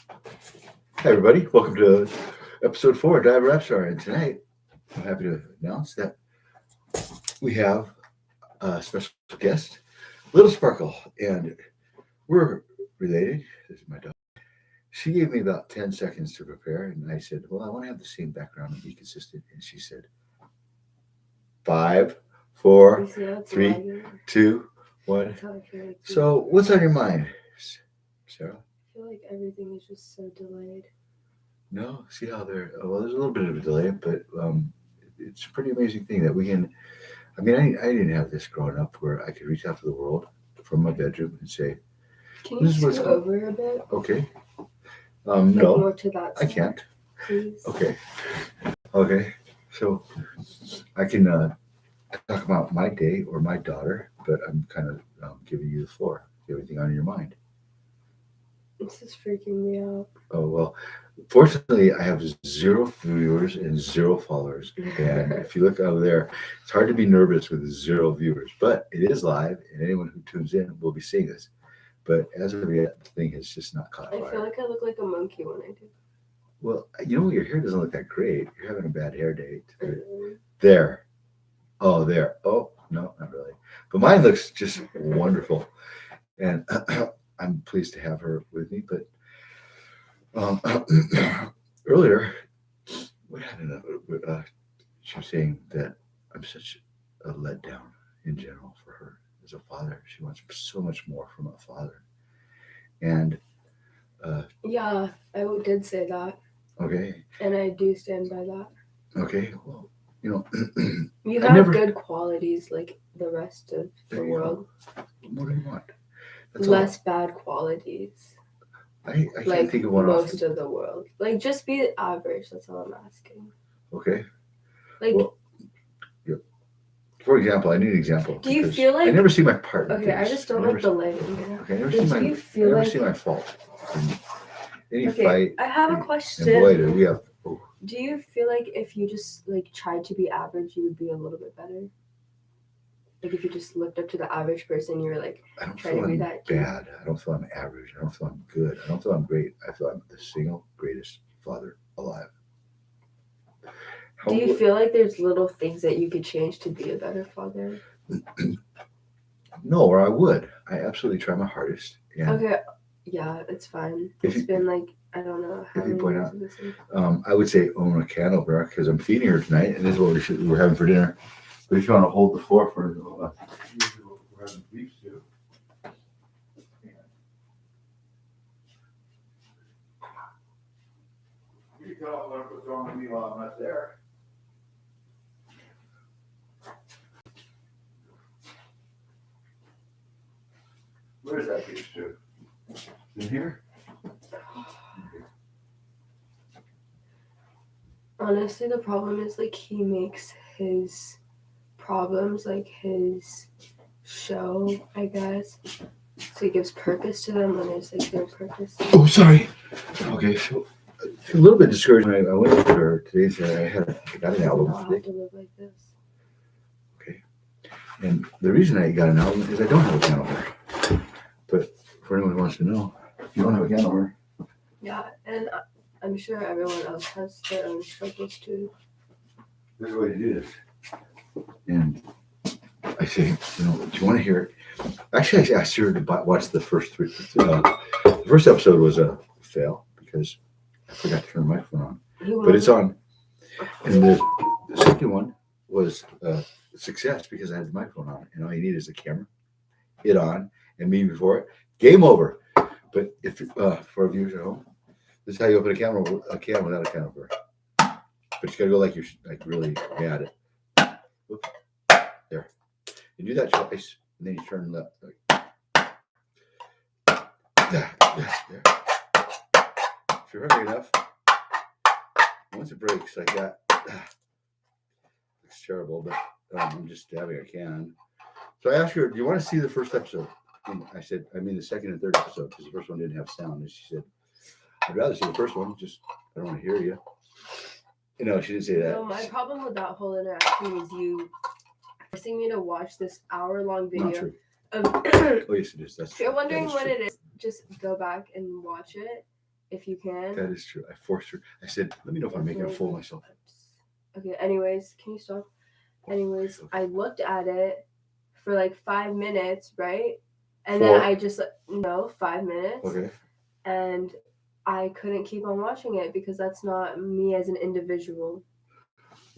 Hi, everybody. Welcome to episode 4 of Dive Rap Star. And tonight, I'm happy to announce that we have a special guest, Little Sparkle. And we're related. This is my dog. She gave me about 10 seconds to prepare. And I said, well, I want to have the same background and be consistent. And she said, 5, 4, 3, 2, 1. So, what's on your mind, Sarah? I feel like everything is just so delayed. No, see how well, there's a little bit of a delay, but it's a pretty amazing thing that we can. I mean, I didn't have this growing up where I could reach out to the world from my bedroom and say, Can you scoot over a bit? Okay. No, more to that I can't. Please. Okay. So I can talk about my day or my daughter, but I'm kind of giving you the floor. Do you have anything on your mind? This is freaking me out. Oh, well, fortunately, I have 0 viewers and 0 followers. And if you look over there, it's hard to be nervous with 0 viewers, but it is live, and anyone who tunes in will be seeing this. But as of yet, the thing has just not caught fire. I feel like I look like a monkey when I do. Well, your hair doesn't look that great. You're having a bad hair day. There. Oh, there. Oh, no, not really. But mine looks just wonderful. And I'm pleased to have her with me. But earlier, what happened? She was saying that I'm such a letdown in general for her as a father. She wants so much more from a father. And yeah, I did say that. Okay. And I do stand by that. Okay. Well, you have good qualities like the rest of the world. What do you want? Less bad qualities. I can't think of one most of the world. Like, just be average. That's all I'm asking. Okay. Like, well, yeah. For example, I need an example. Do you feel like I never see my partner? Okay, I just don't like the lighting. Okay, I never see my fault. Any fight. I have a question. And boy, do we have. Oh. Do you feel like if you just tried to be average, you would be a little bit better? Like if you just looked up to the average person, you were like, I don't feel I'm bad. I don't feel I'm average. I don't feel I'm good. I don't feel I'm great. I feel I'm the single greatest father alive. Do you feel like there's little things that you could change to be a better father? No, or I would. I absolutely try my hardest. And okay. Yeah, it's fine. It's been like, I don't know how if you point out, this I would say own a candle bar because I'm feeding her tonight, and this is what we're having for dinner. But if you want to hold the floor for we're having beef stew. You can tell what's wrong with me while I'm not there. Where's that beef stew? In here? Honestly, the problem is he makes his problems his show, I guess. So he gives purpose to them when there's no purpose. Oh, sorry. Okay, so a little bit discouraged when I went to her today. I got an album. I have to live like this. Okay. And the reason I got an album is I don't have a piano player. But for anyone who wants to know, you don't have a piano player. Yeah, and I'm sure everyone else has their own struggles too. There's a way to do this. And I say, do you want to hear it? Actually, I asked her to watch the first 3. The first episode was a fail because I forgot to turn the microphone on. But it's on. And the second one was a success because I had the microphone on. And all you need is a camera, it on, and me before it. Game over. But if for our viewers at home, this is how you open a can without a can opener. But you gotta go like you're really bad at. Oops. There. You do that twice, and then you turn left. There. If you're hurry enough, once it breaks like that, it's terrible. But I'm just stabbing a can. So I asked her, "Do you want to see the first episode?" And I said, "I mean the second and third episode because the first one didn't have sound." And she said, "I'd rather see the first one. Just I don't want to hear you." She didn't say that. No, my problem with that whole interaction is you forcing me to watch this hour-long video. Not true. Of oh yes, it is. That's if you're wondering what it is, just go back and watch it. if you can. That is true. I forced her. I said, let me know if I'm making a fool of myself. Okay, anyways, can you stop? Anyways, I looked at it for like 5 minutes, right? And then 4. I just, no, 5 minutes. Okay. And I couldn't keep on watching it because that's not me as an individual.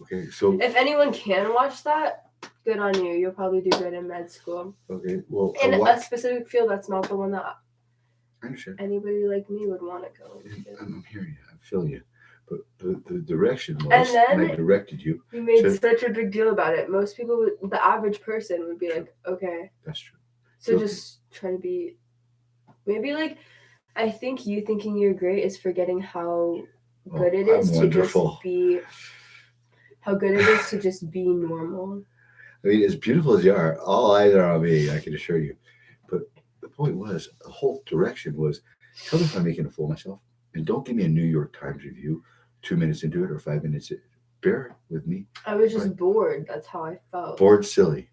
Okay. So. If anyone can watch that, good on you. You'll probably do good in med school. Okay. Well. In a specific field, that's not the one that I understand. Anybody like me would want to go into. I'm hearing you. I'm feeling you. But the direction was, and then I directed you. You made such a big deal about it. Most people, the average person would be like, okay. That's true. So just try to be, maybe like, I think you thinking you're great is forgetting how good it is to just be, how good it is to just be normal. I mean, as beautiful as you are, all eyes are on me, I can assure you. But the point was, the whole direction was, tell me if I'm making a fool of myself. And don't give me a New York Times review 2 minutes into it or 5 minutes. Bear with me. I was just bored. That's how I felt. Bored, silly.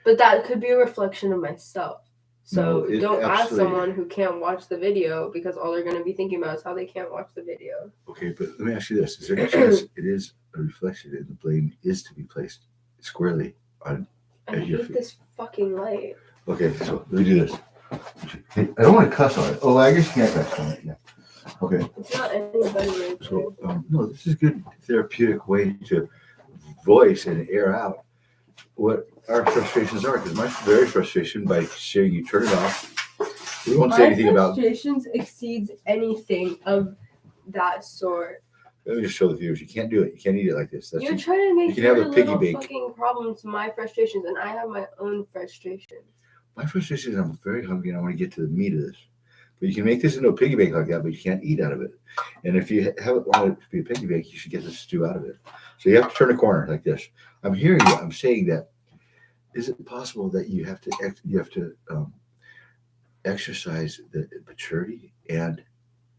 But that could be a reflection of myself. So don't ask someone who can't watch the video because all they're going to be thinking about is how they can't watch the video. Okay, but let me ask you this. Is there any chance it is a reflection and the blame is to be placed squarely on your feet? This fucking light. Okay, so let me do this. I don't want to cuss on it. Oh, I guess you can't cuss on it. Yeah. Okay. It's not any better. So, no, this is a good therapeutic way to voice and air out what our frustrations are. Because my very frustration by sharing you turn it off. We won't say anything about. My frustrations exceeds anything of that sort. Let me just show the viewers. You can't do it. You can't eat it like this. You're trying to make you can have a piggy little bake. Fucking problems my frustrations, and I have my own frustrations. My frustration is I'm very hungry and I want to get to the meat of this. But you can make this into a piggy bank like that, but you can't eat out of it. And if you haven't wanted it to be a piggy bank, you should get the stew out of it. So you have to turn a corner like this. I'm hearing you. I'm saying that. Is it possible that you have to exercise the maturity and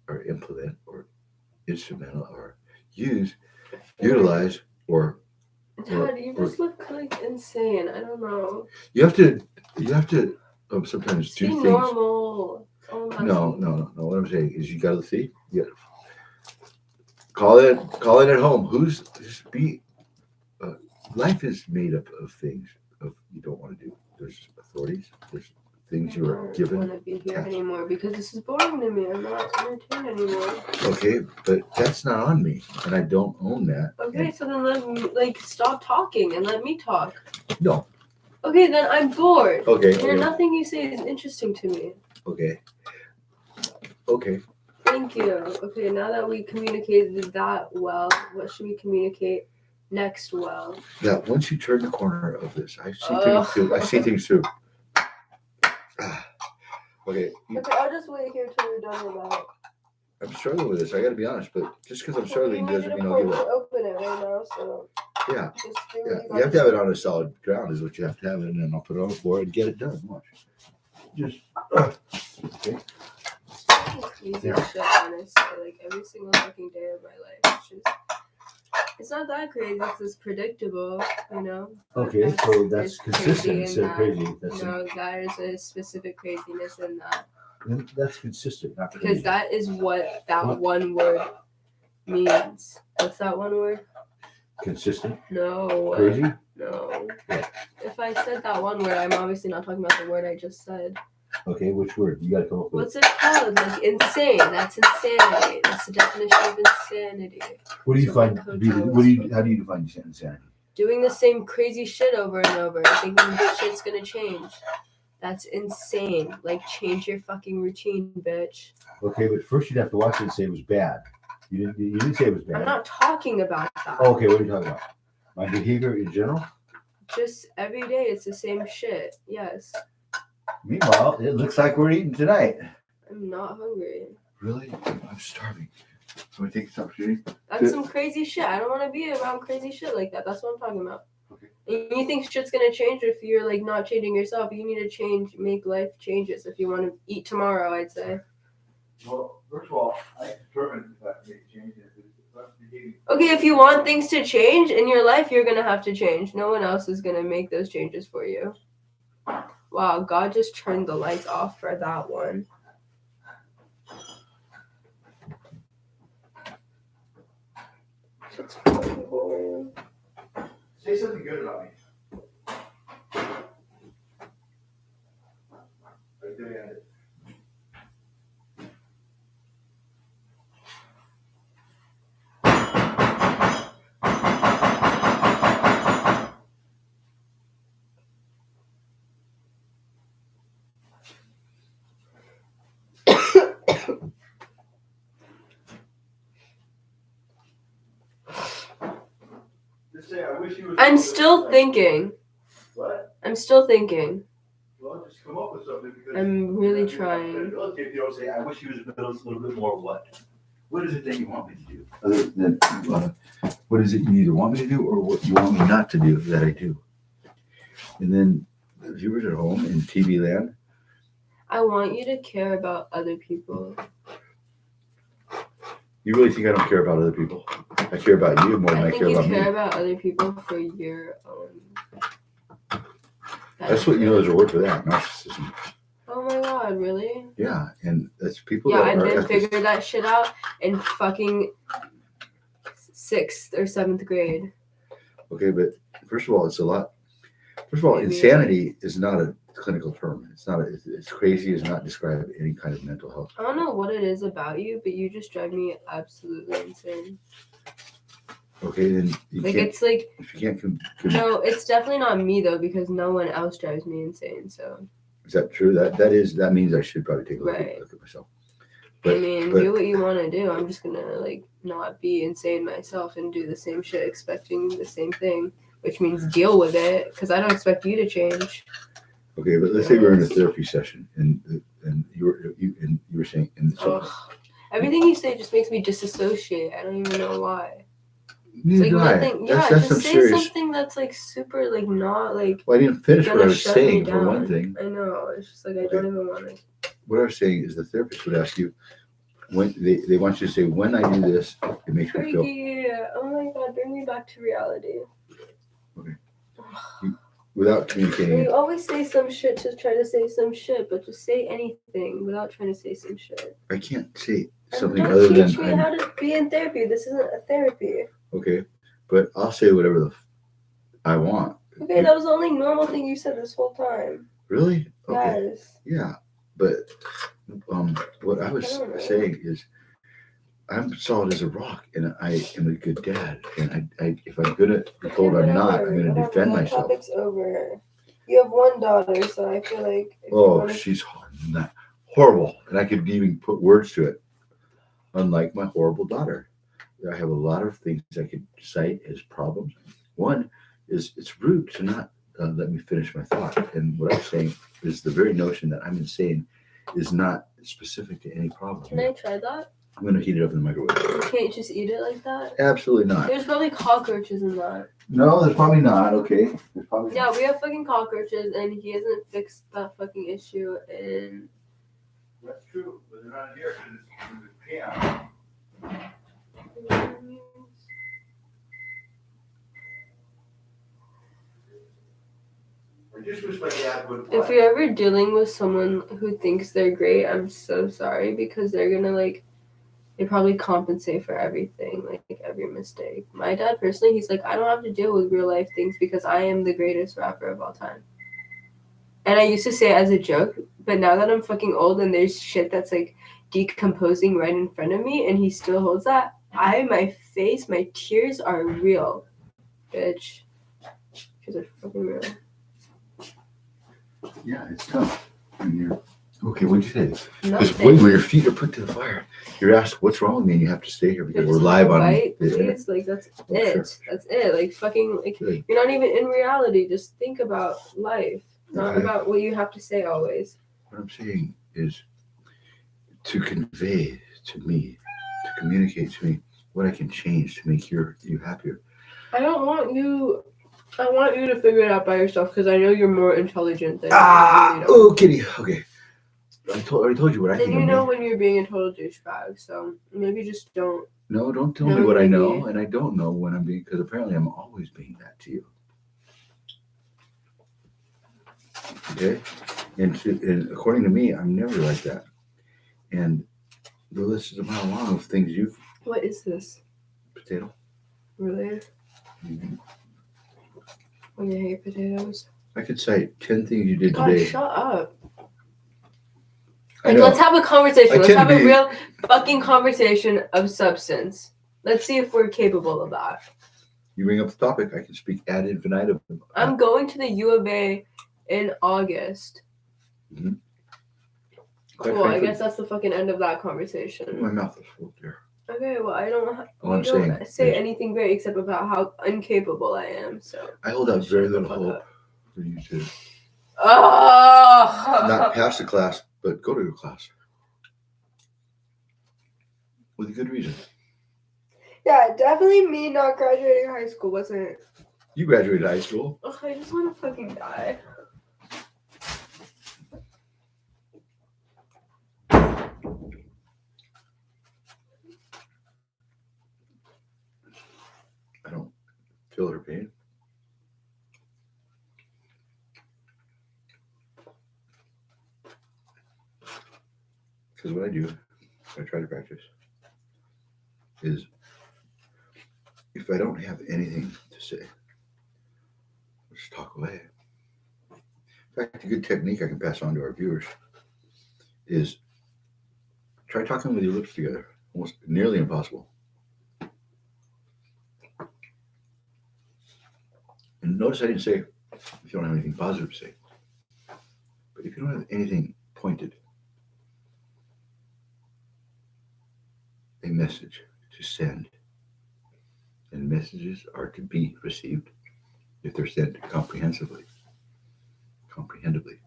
or implement or instrumental or utilize or Dad, you just look like insane. I don't know. You have to sometimes just do be things. Normal. No. What I'm saying is you got to see. Yeah. Call it at home. Life is made up of things you don't want to do. There's authorities. There's things you are given. I don't want to be here anymore because this is boring to me. I'm not entertained anymore. Okay, but that's not on me, and I don't own that. Okay, so then stop talking and let me talk. No. Okay, then I'm bored. Okay. And nothing you say is interesting to me. Okay. Thank you. Okay, now that we communicated that well, what should we communicate next well? That once you turn the corner of this, I see things through. Okay. Okay, I'll just wait here till you're done with that. I'm struggling with this. I got to be honest, but just because I'm struggling doesn't mean I'll give up. Open it right now, so. Yeah. You have to have it on a solid ground, is what you have to have it, and then I'll put it on the floor and get it done. Watch. Just. Okay. Easy shit, honestly. Like every single fucking day of my life. It's not that crazy. It's predictable, you know. Okay, so that's consistent instead of crazy. There's a specific craziness in that. That's consistent, not crazy. Because that is what that one word means. What's that one word? Consistent? No. Crazy? No. If I said that one word, I'm obviously not talking about the word I just said. Okay, which word? You gotta come up with. What's it called? Like insane. That's insanity. That's the definition of insanity. What do you find? How do you define insanity? Doing the same crazy shit over and over and thinking shit's gonna change. That's insane. Like, change your fucking routine, bitch. Okay, but first you'd have to watch it and say it was bad. You didn't say it was bad. I'm not talking about that. Oh, okay, what are you talking about? My behavior in general? Just every day, it's the same shit. Yes. Meanwhile, it looks like we're eating tonight. I'm not hungry. Really? I'm starving. So I take this opportunity. That's some crazy shit. I don't want to be around crazy shit like that. That's what I'm talking about. Okay. And you think shit's gonna change if you're like not changing yourself? You need to make life changes if you want to eat tomorrow. I'd say. Well, first of all, I determined if I make a change. Okay, if you want things to change in your life, you're gonna have to change. No one else is gonna make those changes for you. Wow, God just turned the lights off for that one. That's fucking boring. Say something good about me. Right there, yeah. Just say, I wish you was. I'm still thinking. What? I'm still thinking. Well, just come up with something because I'm really trying. If you don't say, I wish you was a little bit more what? What is it that you want me to do? Other than what is it you either want me to do or what you want me not to do that I do? And then the viewers at home in TV land. I want you to care about other people. You really think I don't care about other people? I care about you more than I I think care you about me. care about other people for your own. That's what, there's a word for that, narcissism. Oh my god, really? Yeah, and that's people Yeah, that I are didn't ethics. figure that shit out in fucking 6th or 7th grade. Okay, but first of all, it's a lot. First of all, Maybe. insanity is not a clinical term. It's not. It's crazy. Does not describe any kind of mental health. I don't know what it is about you, but you just drive me absolutely insane. Okay, then you Like can't. it's like If you can't. no, it's definitely not me though because no one else drives me insane. So Is that true? That means I should probably take a look, Right. look at myself. I mean, do what you want to do. I'm just gonna like not be insane myself and do the same shit, expecting the same thing, which means deal with it because I don't expect you to change. Okay, but let's say we're in a therapy session and you were saying and so. Ugh. Everything you say just makes me disassociate. I don't even know why. It's Neither like do I. nothing. That's Just some say serious. something that's like super like not like. Well, I didn't finish what I gonna was shut me saying for one down. thing. I know. It's just like I Okay. don't even want to. What I was saying is the therapist would ask you when they want you to say, when I do this, it makes me feel. Freaky. Oh my god, bring me back to reality. Without communicating. You always say some shit to try to say some shit, but just say anything without trying to say some shit. I can't say And something don't other than teach me how to be in therapy. This isn't a therapy. okay, but I'll say whatever I want. Okay, that was the only normal thing you said this whole time. Really? Okay. Yes. Yeah, but what I was I don't know. saying is, I'm solid as a rock, and I am a good dad. And I if I'm gonna be told I'm not, I'm gonna defend myself. Topic's over. You have one daughter, so I feel like. Oh, she's not horrible, and I could even put words to it. Unlike my horrible daughter, I have a lot of things I could cite as problems. One is it's rude to not let me finish my thought, and what I'm saying is the very notion that I'm insane is not specific to any problem. Can I try that? I'm going to heat it up in the microwave. You can't just eat it like that? Absolutely not. There's probably cockroaches in that. No, there's probably not. Okay. There's probably Yeah, we have fucking cockroaches, and he hasn't fixed that fucking issue in. That's true, but they're not here because it's PM. I just wish my dad would. If you're ever dealing with someone who thinks they're great, I'm so sorry because they're gonna like. They probably compensate for everything, like every mistake. My dad personally, he's like, I don't have to deal with real life things because I am the greatest rapper of all time. And I used to say it as a joke, but now that I'm fucking old and there's shit that's like decomposing right in front of me and he still holds that, my face, my tears are real. Bitch. Tears are fucking real. Yeah, it's tough. When you're okay, what'd you say? Because Nothing. when your feet are put to the fire, you're asked what's wrong with me, and you have to stay here because we're live on Bite, the internet. please. Like that's Oh, it. sure. That's it. Like fucking like Good. you're not even in reality. Just think about life. Not Okay. about what you have to say always. What I'm saying is to convey to me, to communicate to me what I can change to make you happier. I don't want you. I want you to figure it out by yourself because I know you're more intelligent than Oh, kitty. Okay. I already told you what I Then think. you of know me. when you're being a total douchebag. So maybe just don't. No, don't tell No, me what I maybe. know, and I don't know when I'm being, because apparently I'm always being that to you. Okay, and according to me, I'm never like that. And the list is a mile long of things you've What is this? potato. Really? Mhm. When you hate potatoes? I could cite 10 things you did God, today. shut up. I Like, know. let's have a conversation. I Let's tend have to a be- real fucking conversation of substance. Let's see if we're capable of that. You bring up the topic, I can speak ad infinitum. I'm going to the U of A in August. Quite Well, I frankly, guess that's the fucking end of that conversation. my mouth is full there. Okay, well, I don't. All We I'm don't saying say is- anything great except about how incapable I am. So. I hold out very Shut the little fuck hope up. for you to Oh. not pass the class, but go to your class. With a good reason. Yeah, definitely me not graduating high school wasn't. You graduated high school. Ugh, I just want to fucking die. I don't feel her pain. Because what I do, I try to practice, is if I don't have anything to say, just talk away. In fact, a good technique I can pass on to our viewers is try talking with your lips together. Almost nearly impossible. And notice I didn't say if you don't have anything positive to say. But if you don't have anything pointed, a message to send, and messages are to be received if they're sent comprehensively. Comprehendibly.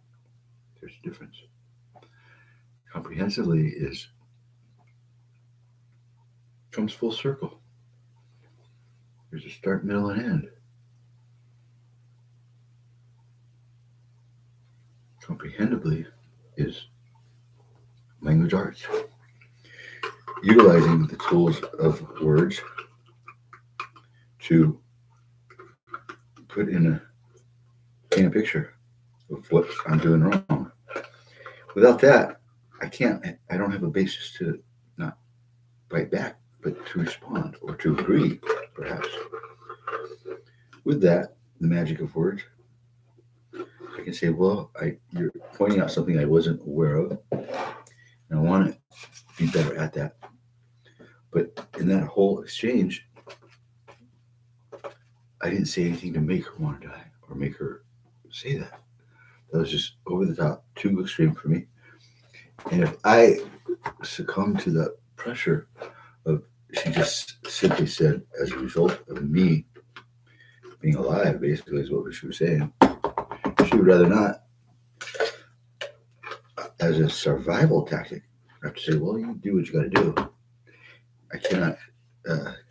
There's a difference. Comprehensively comes full circle. There's a start, middle, and end. Comprehendibly is language arts. Utilizing the tools of words to put in a picture of what I'm doing wrong. Without that, I don't have a basis to not bite back, but to respond or to agree, perhaps. With that, the magic of words, I can say, well, you're pointing out something I wasn't aware of, and I want to be better at that. But in that whole exchange, I didn't say anything to make her want to die or make her say that. That was just over the top, too extreme for me. And if I succumb to the pressure of, she just simply said, as a result of me being alive, basically is what she was saying, she would rather not. As a survival tactic, I have to say, well, you do what you got to do. I cannot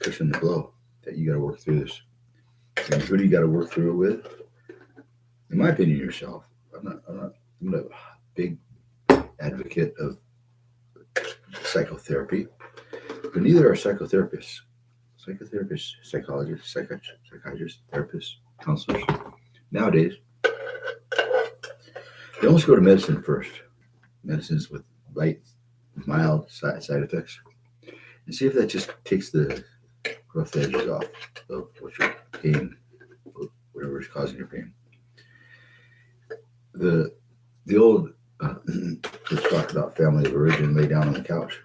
cushion the blow that you got to work through this. And who do you got to work through it with? In my opinion, yourself. I'm not a big advocate of psychotherapy, but neither are psychotherapists. Psychotherapists, psychologists, psychiatrists, therapists, counselors. Nowadays, they almost go to medicine first. Medicines with light, mild side effects, and see if that just takes the rough edges off of what your pain, whatever is causing your pain. The old let's talk about family of origin, lay down on the couch.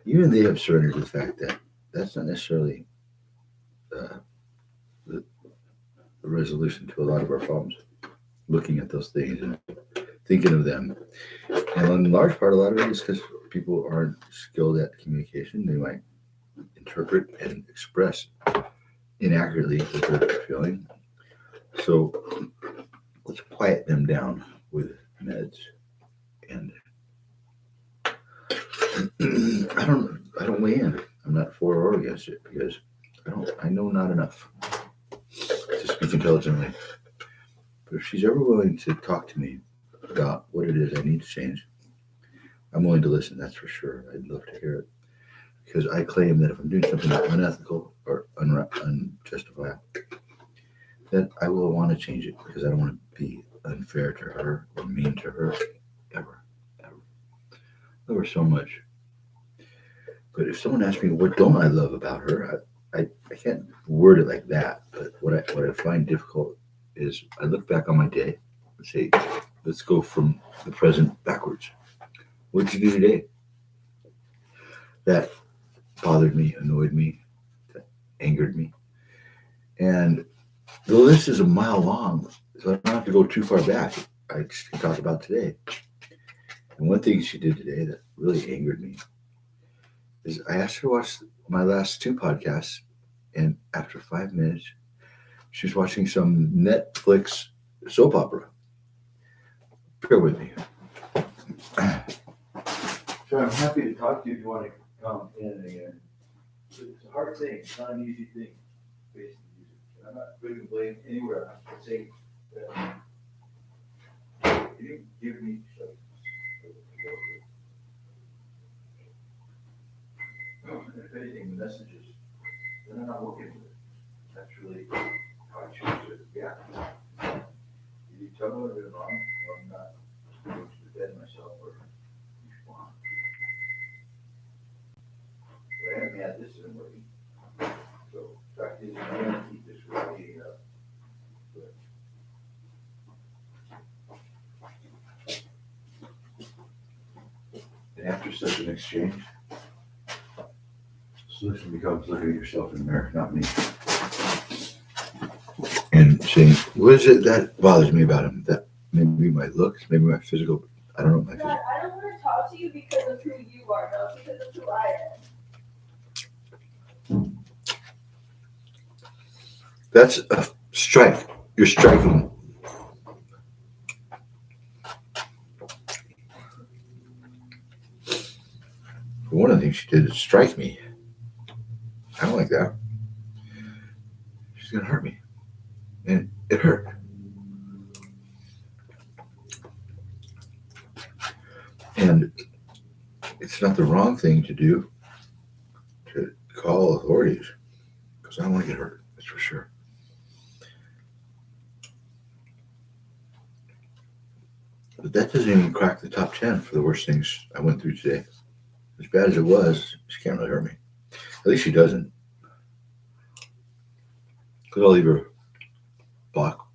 Even they have surrendered to the fact that that's not necessarily the resolution to a lot of our problems. Looking at those things and thinking of them. And in large part, a lot of it is because people aren't skilled at communication. They might interpret and express inaccurately what they're feeling. So let's quiet them down with meds. And I don't weigh in. I'm not for or against it because I know not enough to speak intelligently. But if she's ever willing to talk to me about what it is I need to change, I'm willing to listen, that's for sure. I'd love to hear it. Because I claim that if I'm doing something unethical or unjustifiable, that I will want to change it because I don't want to be unfair to her or mean to her ever. I love her so much. But if someone asks me, what don't I love about her? I can't word it like that, but what I find difficult is I look back on my day and say, let's go from the present backwards. What did you do today? That bothered me, annoyed me, that angered me. And the list is a mile long, so I don't have to go too far back. I just can talk about today. And one thing she did today that really angered me is I asked her to watch my last two podcasts, and after 5 minutes, she was watching some Netflix soap opera. Bear with me. So I'm happy to talk to you if you want to come in again. It's a hard thing. It's not an easy thing. Facing music. And I'm not putting blame anywhere. I'm saying that you give me some. If anything, the messages, then I'm not working with it. That's really how I choose to react. You tell me what I'm wrong, or I'm not going to defend myself or respond. But I am mad this isn't working. So, fact is, I'm going to keep this from heating up. And after such an exchange, the solution becomes looking at yourself in the mirror, not me. And saying, what is it that bothers me about him? That maybe my looks, maybe my physical, I don't know. My physical. I don't want to talk to you because of who you are, not because of who I am. That's a strike. You're striking. One of the things she did is strike me. I don't like that. She's going to hurt me. And it hurt. And it's not the wrong thing to do to call authorities, because I don't want to get hurt, that's for sure. But that doesn't even crack the top 10 for the worst things I went through today. As bad as it was, she can't really hurt me. At least she doesn't. Because I'll either block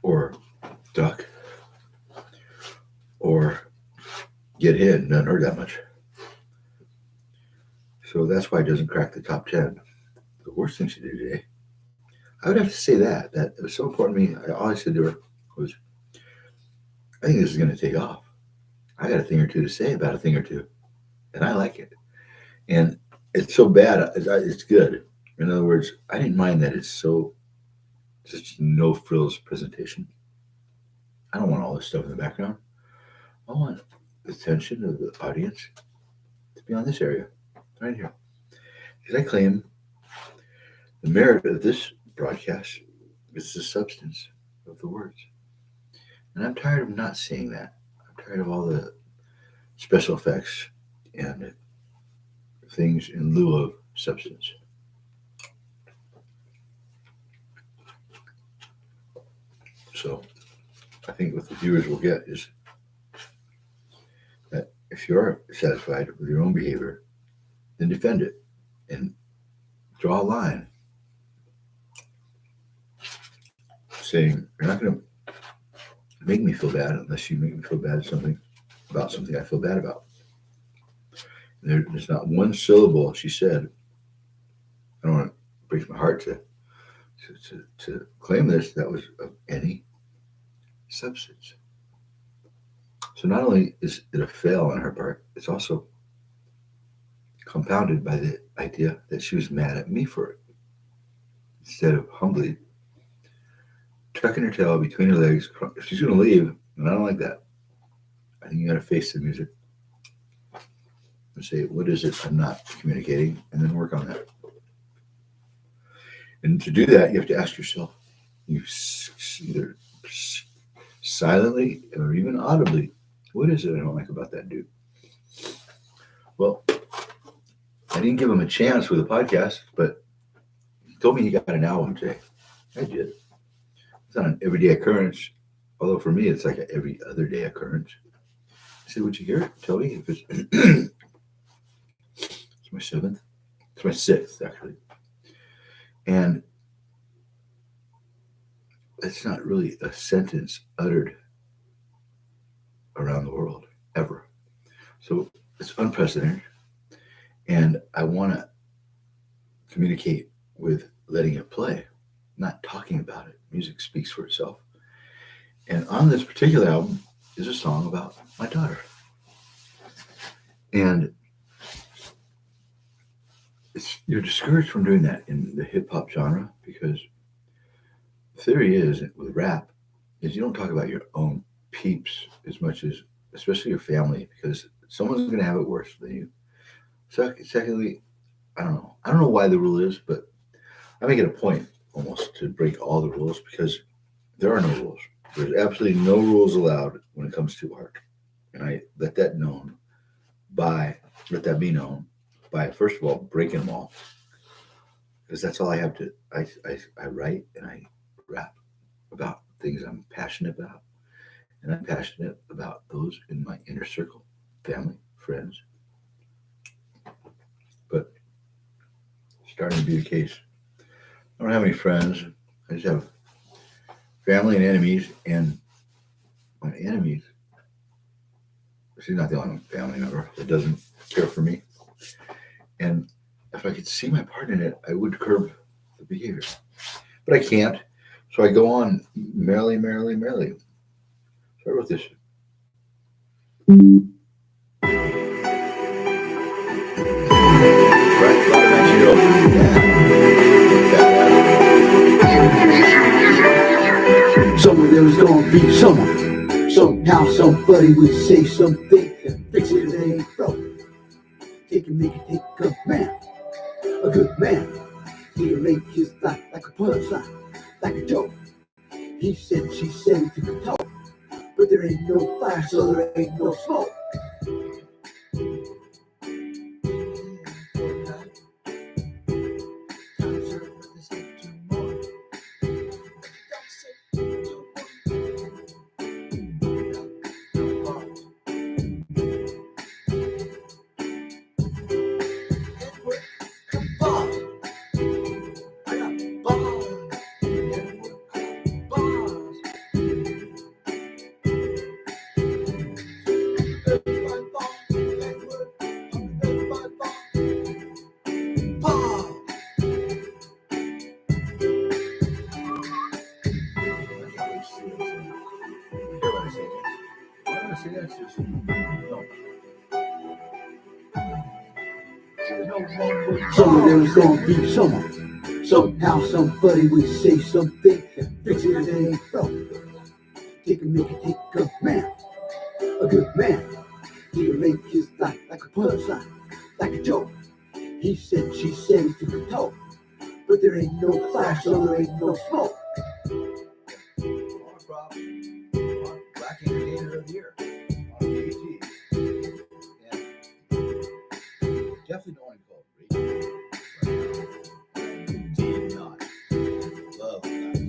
or duck or get hit and not hurt that much. So that's why it doesn't crack the top 10. The worst thing she did today, I would have to say that it was so important to me. All I said to her was, I think this is going to take off. I got a thing or two to say about a thing or two, and I like it. And it's so bad, it's good. In other words, I didn't mind that it's so just no frills presentation. I don't want all this stuff in the background. I want the attention of the audience to be on this area, right here. Because I claim the merit of this broadcast is the substance of the words. And I'm tired of not seeing that. I'm tired of all the special effects and things in lieu of substance. So I think what the viewers will get is that if you're satisfied with your own behavior, then defend it and draw a line saying, you're not going to make me feel bad unless you make me feel bad about something I feel bad about. There's not one syllable she said. I don't want to break my heart to claim this, that was of any substance. So not only is it a fail on her part, it's also compounded by the idea that she was mad at me for it. Instead of humbly tucking her tail between her legs, if she's going to leave, and I don't like that, I think you got to face the music and say, what is it I'm not communicating, and then work on that. And to do that, you have to ask yourself, you either silently or even audibly, what is it I don't like about that dude? Well, I didn't give him a chance with the podcast, but he told me he got an album today. I did. It's not an everyday occurrence, although for me, it's like an every other day occurrence. I said, would you hear it? Tell me if it's It's my seventh. It's my sixth, actually. And it's not really a sentence uttered around the world ever. So it's unprecedented. And I want to communicate with letting it play, not talking about it. Music speaks for itself. And on this particular album is a song about my daughter. And you're discouraged from doing that in the hip hop genre because the theory is with rap is you don't talk about your own peeps as much as, especially your family, because someone's going to have it worse than you. Secondly, I don't know why the rule is, but I make it a point almost to break all the rules because there are no rules. There's absolutely no rules allowed when it comes to art. And I let that be known by, first of all, breaking them all. Because that's all I have to, I write and I rap about things I'm passionate about. And I'm passionate about those in my inner circle, family, friends. But starting to be the case. I don't have any friends. I just have family and enemies. And my enemies, she's not the only family member that doesn't care for me. And if I could see my part in it, I would curb the behavior. But I can't. So I go on merrily, merrily, merrily. So I wrote this. Somewhere there was gonna be someone. Somehow somebody would say something and fix it if it ain't broke. Make it take a man, a good man. He'll make his life like a punchline, like a joke. He said, she said, we could talk, but there ain't no fire, so there ain't no smoke. Somewhere there was gonna be someone. Somehow somebody would say something and fix it if it ain't broke. Make it take a man, a good man. He'll make his life like a punchline, like a joke. He said, she said, we could talk, but there ain't no fire, so there ain't no smoke. Black Indicator of the Year on BET. And definitely don't want to call it rape. Did not love guys.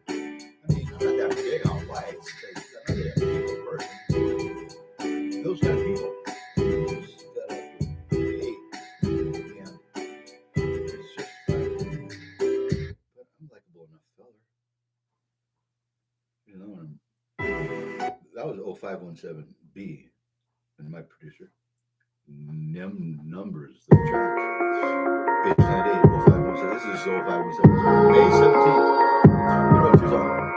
I mean, I'm not that big on whites. I'm not a people person. Those kind of people just fed up with hate. And it's just fun. But I'm likable enough fella. You know, that was 0517B, and my producer, numbers the tracks. Page 98, 0517. This is 0517. May 17th. You know what you're talking about.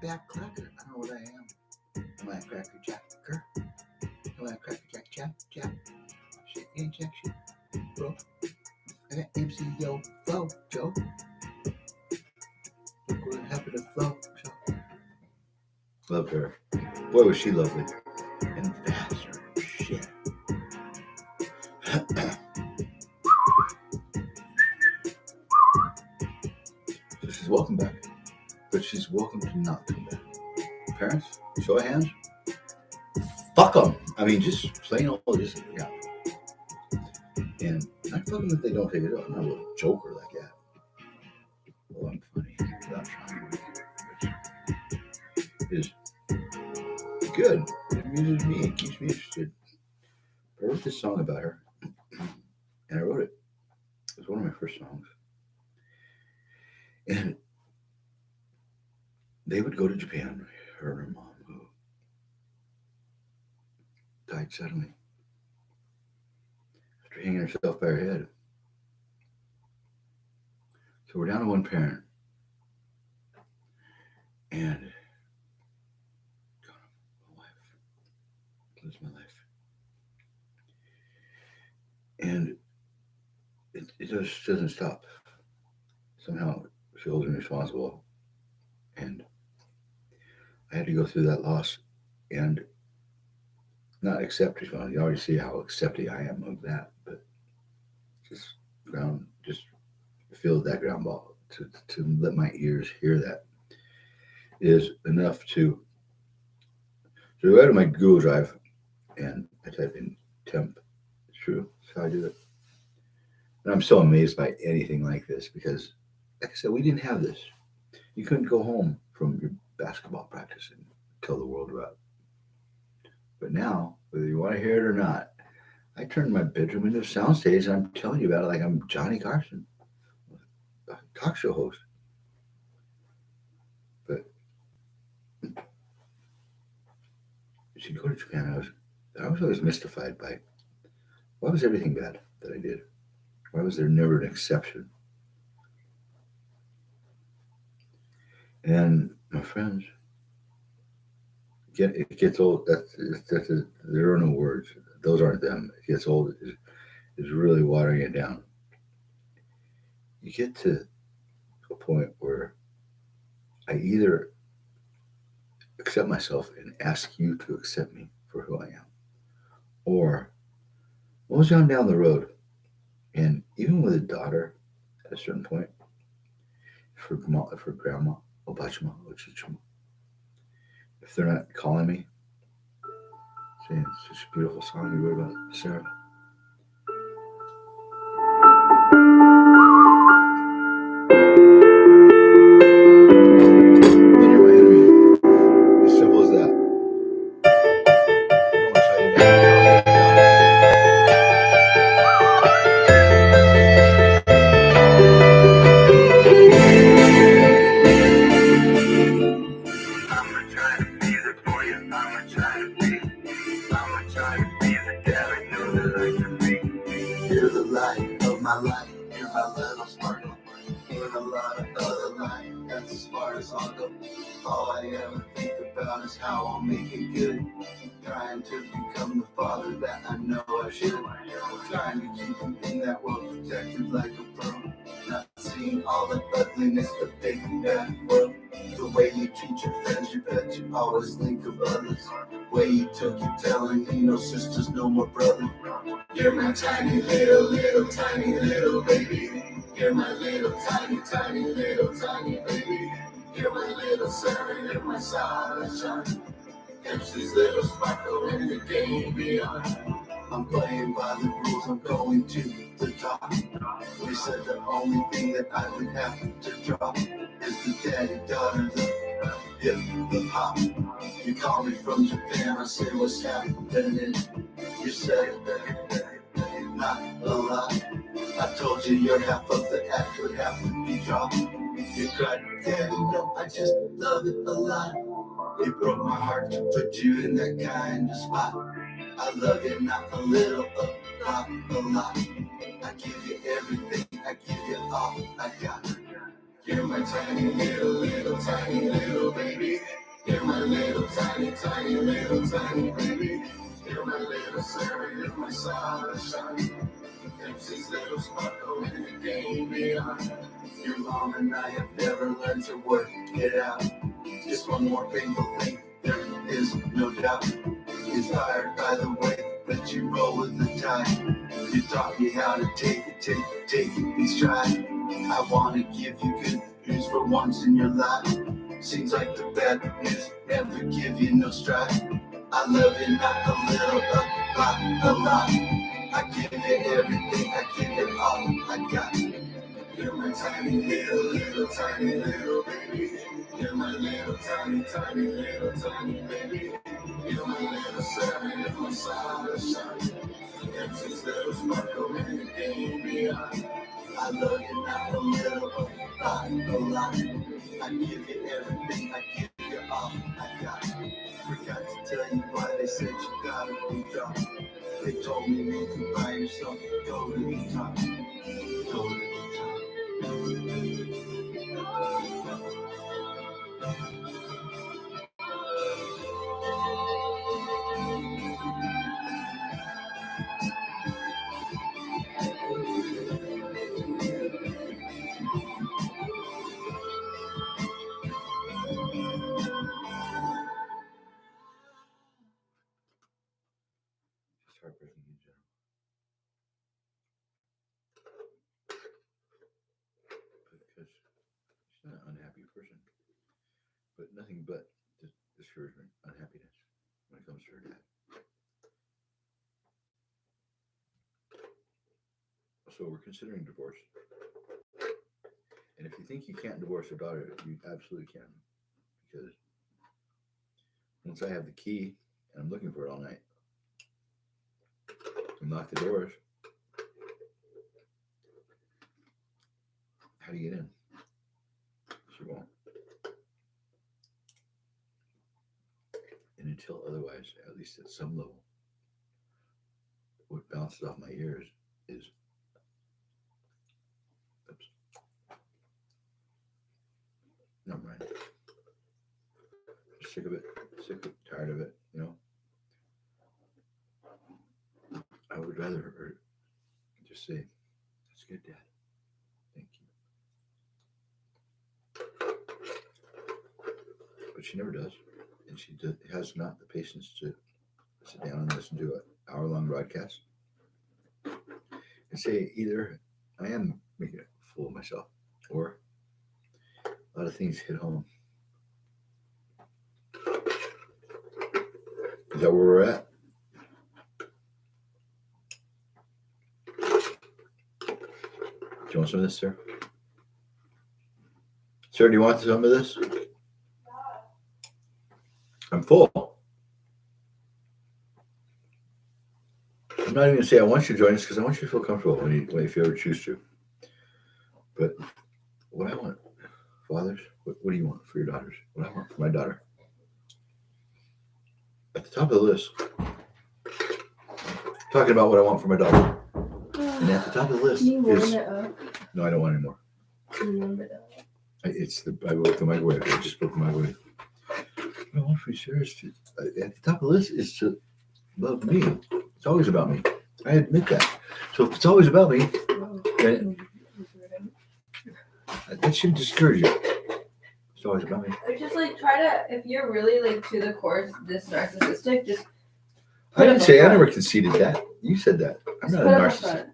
back cracker. I don't know what I am. Am I a cracker jacker? Am I a cracker jack? Shit, ain't jack shit, bro. I got MC Yo Flow, Joe. Look what happened to Flow, Joe. Loved her. Boy, was she lovely. And faster. Shit. So she's welcome back. But she's welcome to not come back. Parents, show of hands. Fuck them. I mean, just plain old, just, yeah. And I fuck them if they don't take it up. I'm not a little joker like that. Well, I'm funny. Without trying to be. Which is good. It amuses me. It keeps me interested. I wrote this song about her. And I wrote it. It was one of my first songs. And they would go to Japan, her and her mom, who died suddenly after hanging herself by her head. So we're down to one parent. And God, my life. Lose my life. And it just doesn't stop. Somehow she holds me responsible. And I had to go through that loss and not accept responsibility. You already see how accepting I am of that, but just feel that ground ball to let my ears hear that is enough to. So I go to my Google Drive and I type in temp. It's true. That's how I do it. And I'm so amazed by anything like this because, like I said, we didn't have this. You couldn't go home from your basketball practice and tell the world about it. But now, whether you want to hear it or not, I turned my bedroom into a soundstage and I'm telling you about it like I'm Johnny Carson, a talk show host. But she'd go to Japan. I was always mystified by why was everything bad that I did? Why was there never an exception? And my friends, it gets old. There are no words. Those aren't them. It gets old. Is really watering it down. You get to a point where I either accept myself and ask you to accept me for who I am, or once I'm down the road, and even with a daughter, at a certain point, for grandma, Obachima, Ochichima, if they're not calling me, saying it's such a beautiful song you wrote about Sarah. Then you're my enemy. As simple as that. I don't want to tell you about I'ma try to be there for you. I'ma try to be the dad I know that I can be. You're the light of my life. You're my little sparkle. Ain't a lot of other light. That's as far as I'll go. All I ever think about is how I'll make it good. Trying to become the father that I know I should. Trying to keep him in that world protected like a pro. Not seeing all the ugliness, but thinking that world. The way you treat your friends, you bet you always think of others. Way you took your telling me no sisters, no more brothers. You're my tiny little tiny little baby. You're my little tiny little baby. You're my little sun, you're my sunshine. Dempsey's little sparkle in the game beyond. I'm playing by the rules, I'm going to the top. They said the only thing that I would have to drop is the daddy-daughter, the hip, the hop. You call me from Japan, I say what's happening. You said not a lot. I told you your half of the act would have to be dropped. You cried, Daddy, no, I just love it a lot. It broke my heart to put you in that kind of spot. I love you not a little, a lot. I give you everything, I give you all I got. You're my tiny little, tiny little baby. You're my little tiny, tiny little tiny baby. You're my little Sarah, you're my sunshine. It's this little sparkle in the game beyond. Your mom and I have never learned to work it out. Just one more painful thing, there is no doubt. Inspired by the way that you roll with the tide. You taught me how to take it, please try. I want to give you good news for once in your life. Seems like the bad news never give you no strife. I love you not a little, a lot. I give you everything, I give you all I got. You're my tiny little, tiny little baby. You're my little tiny, tiny little tiny baby. You're my little Sarah, you're my sunshine. It's this little sparkle in the game beyond. I love you not a little, a lot. I give you everything, I give you all I got. Forgot to tell you why they said you gotta be drunk. They told me you can buy yourself, go to the top. Go to the top. It's heartbreaking in general. Because she's not an unhappy person, but nothing but discouragement, unhappiness when it comes to her dad. So we're considering divorce. And if you think you can't divorce your daughter, you absolutely can. Because once I have the key, and I'm looking for it all night, unlock the doors, how do you get in? She won't. And until otherwise, at least at some level, what bounces off my ears is, oops, never mind. Sick of it, tired of it, you know. I would rather her just say, "That's good, Dad. Thank you." But she never does, and she has not the patience to sit down and listen to an hour-long broadcast and say either I am making a fool of myself, or a lot of things hit home. Is that where we're at? Do you want some of this, sir? Sir, do you want some of this? I'm full. I'm not even going to say I want you to join us because I want you to feel comfortable if you ever choose to. But what I want, fathers, what do you want for your daughters? What I want for my daughter. At the top of the list, talking about what I want for my daughter. And at the top of the list Can you warm is, it up? no, I don't want any more. Remember that. It's I broke the microwave. I just broke the microwave. What I want for you, sir, is to, at the top of the list is to love me. It's always about me. I admit that. So if it's always about me, then that shouldn't discourage you. It's always about me. Or just like try to, if you're really like to the core this narcissistic, just I didn't say, I never conceded that. You said that. I'm not a put up narcissist. front.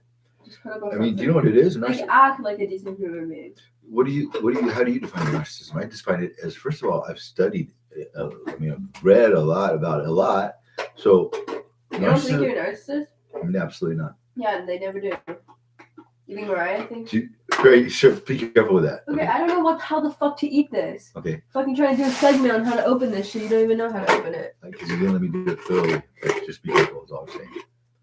Just put up I mean, do you know what it is? A like narcissist. act like a decent human being. How do you define narcissism? I define it as, first of all, I've studied, I've read a lot about it, a lot. So, You don't think you're a narcissist? I mean, absolutely not. Yeah, they never do. You think Mariah thinks? Great, sure, be careful with that. Okay, I don't know how the fuck to eat this. Okay. Fucking trying to do a segment on how to open this shit. You don't even know how to open it. Because you didn't let me do it thoroughly. Like, just be careful, is all I'm saying.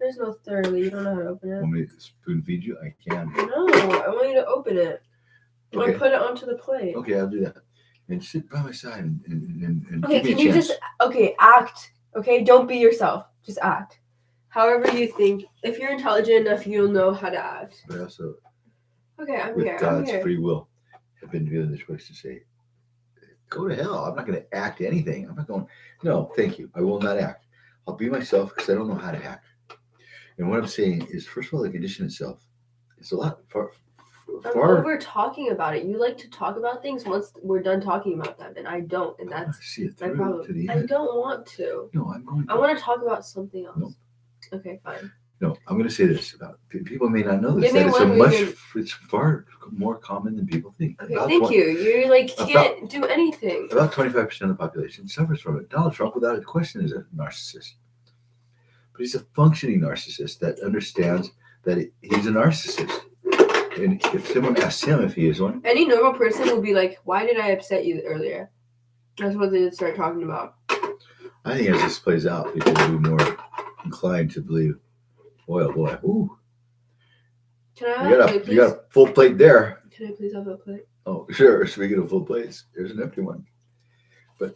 There's no thoroughly. You don't know how to open it. Want me to spoon feed you? I can. No, I want you to open it. I want Okay. to put it onto the plate. Okay, I'll do that. And sit by my side and Okay, give me can a you chance. just act? Okay, don't be yourself. Just act. However you think. If you're intelligent enough, you'll know how to act. But also, Okay, I'm with here. I'm God's here. free will, have been given the choice to say, go to hell. I'm not going to act anything. I'm not going, no, thank you. I will not act. I'll be myself because I don't know how to act. And what I'm saying is, first of all, the condition itself is a lot far. I'm over talking about it. You like to talk about things once we're done talking about them, and I don't, and I that's see it my through problem. to the I end. don't want to. No, I'm going to. I want to talk about something else. No. Okay, fine. No, I'm going to say this about people may not know this. Give me That it's one reason. it's far more common than people think. Okay, thank you. You like can't do anything. About 25% of the population suffers from it. Donald Trump, without a question, is a narcissist. But he's a functioning narcissist that understands that he's a narcissist. And if someone asks him if he is one, Any normal person will be like, "Why did I upset you earlier?" That's what they start talking about. I think as this plays out, people will be more inclined to believe, boy, oh boy, ooh, Can I you have a got plate, a please? full plate there. Can I please have a plate? Oh, sure. Speaking of full plates, there's an empty one. But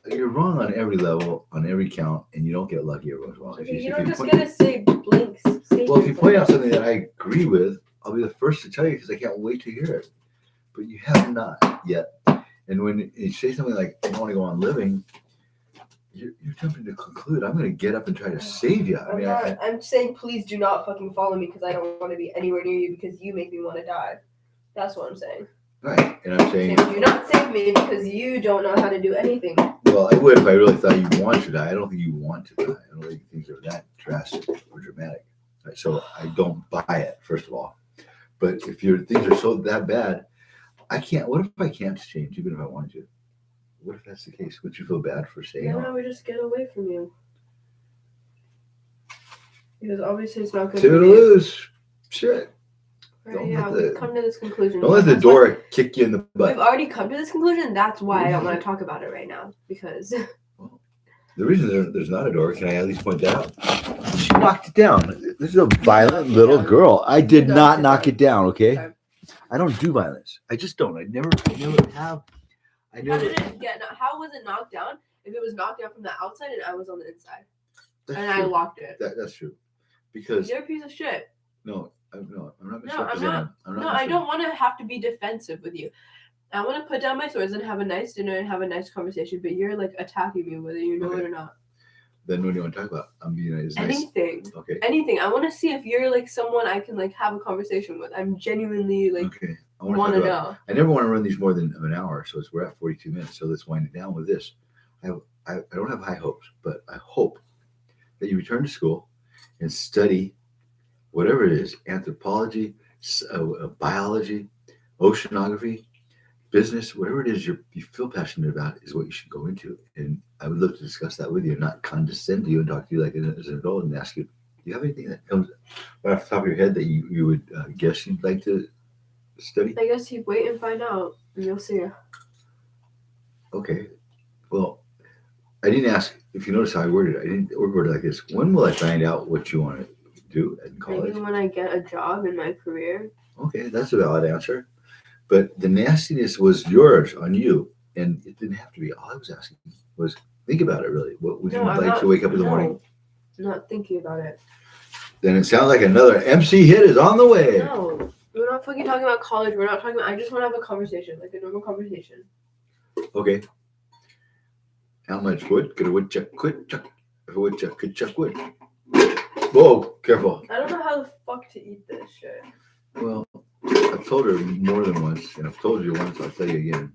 you're wrong on every level, on every count, and you don't get lucky every once in a while. Okay, you if don't just point- get to say blank statements. Well, if you point out something that I agree with, I'll be the first to tell you because I can't wait to hear it. But you have not yet. And when you say something like, I don't want to go on living, you're jumping to conclude, I'm going to get up and try to save you. I mean, I'm saying please do not fucking follow me because I don't want to be anywhere near you because you make me want to die. That's what I'm saying. right. And I'm saying, Do not save me because you don't know how to do anything. well, I would if I really thought you want to die. I don't think you want to die. I don't think things are that drastic or dramatic. Right? So I don't buy it, first of all. But if your things are so that bad, I can't. What if I can't change, even if I wanted to? What if that's the case? Would you feel bad for saying? Then I would just get away from you. Because obviously it's not good See for what me. lose. Shit. Right, Don't yeah, let we've the- come to this conclusion. Don't let the That's why- door kick you in the We've butt. already come to this conclusion. That's why I don't want to talk about it right now. Because The reason there's not a door, can I at least point that out? She knocked it down. This is a violent little girl. I did not knock it down, okay? Okay. I don't do violence. I just don't. I never have. I How never. did it get? How was it knocked down? If it was knocked down from the outside and I was on the inside That's and I true. locked it, That's true. Because you're a piece of shit. no, I'm not No, I'm misrepresenting. not. No, I don't want to have to be defensive with you. I want to put down my swords and have a nice dinner and have a nice conversation. But you're like attacking me whether you know Okay. it or not. Then what do you want to talk about? I'm being nice. Anything. Okay. Anything. I want to see if you're like someone I can like have a conversation with. I'm genuinely like Okay. I want want to to talk about. know. I never want to run these more than an hour, so we're at 42 minutes. So let's wind it down with this. I don't have high hopes, but I hope that you return to school and study whatever it is, anthropology, biology, oceanography, business, whatever it is you feel passionate about is what you should go into. And I would love to discuss that with you, not condescend to you and talk to you like as an adult and ask you, do you have anything that comes right off the top of your head that you would guess you'd like to study? I guess you wait and find out, and you'll see. Okay. Well, I didn't ask, if you notice how I worded it, I didn't word it like this. When will I find out what you want to do in college? Maybe when I get a job in my career. Okay, that's a valid answer. But the nastiness was yours on you, and it didn't have to be. All I was asking was, think about it really. What would you I'm like not- to wake up in the morning? No, not thinking about it. Then it sounds like another MC hit is on the way. No, we're not fucking talking about college. We're not talking about. I just want to have a conversation, like a normal conversation. Okay. How much wood could a woodchuck quit chuck? If a woodchuck could chuck wood. Whoa, careful. I don't know how the fuck to eat this shit. Well, I've told her more than once, and I've told you once, I'll tell you again.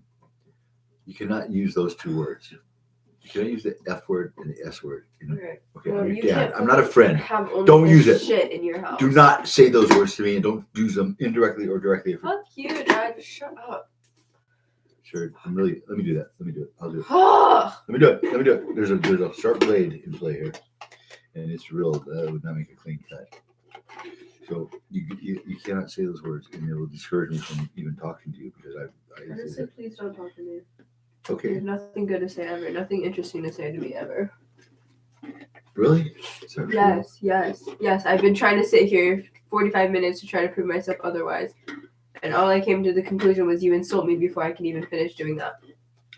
You cannot use those two words. You cannot use the F word and the S word. You know? Okay. Okay, Well, I'm you your dad. can't I'm not a fucking friend. Have only Don't use this it. shit in your house. Do not say those words to me, and don't use them indirectly or directly. Fuck you, Dad. Shut up. Sure, let me do that. Let me do it. I'll do it. Ugh. Let me do it. Let me do it. There's a sharp blade in play here, and it's real. That would not make a clean cut. So you cannot say those words, and it will discourage me from even talking to you because Honestly, please don't talk to me. okay. There's nothing good to say ever. Nothing interesting to say to me ever. Really? Is that true? Yes. I've been trying to sit here 45 minutes to try to prove myself otherwise. And all I came to the conclusion was you insult me before I can even finish doing that.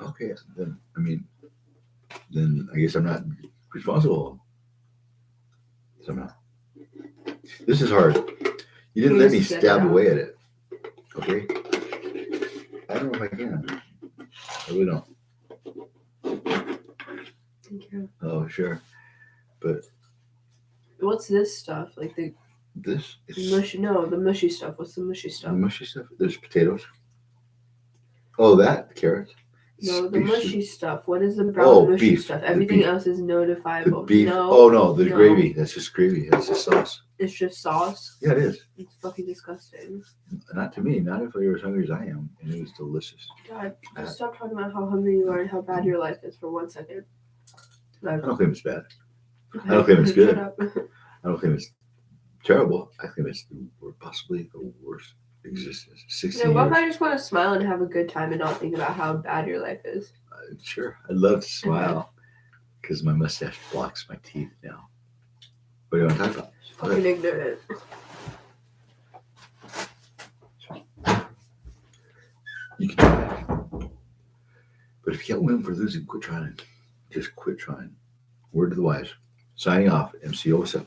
Okay, then I guess I'm not responsible somehow. This is hard. You didn't We let me just get it stab out. away at it. Okay. I don't know if I can. I really don't. Thank you. Oh, sure. What's this stuff? Like the This is mushy? No, the mushy stuff. What's the mushy stuff? mushy stuff. There's potatoes. Oh, that carrots. No, the Beef mushy soup. stuff. What is the brown Oh, mushy beef. stuff? The Everything beef. else is The notifiable. beef. No, Oh no, the no. gravy. That's just gravy. That's just sauce. it's just sauce. Yeah, it is. It's fucking disgusting. Not to me. Not if you're as hungry as I am, and it was delicious. God, just stop talking about how hungry you are and how bad your life is for 1 second. I don't claim it's bad. I don't claim it's good. Shut up. I don't claim it's terrible. I think it's possibly the worst existence. 16 Yeah, what if years. I just want to smile and have a good time and not think about how bad your life is? Sure, I'd love to smile because my mustache blocks my teeth now. What do you want to talk about? Fucking ignorant. You can try. But if you can't win for losing, quit trying. Just quit trying. Word to the wise. Signing off, MCO7.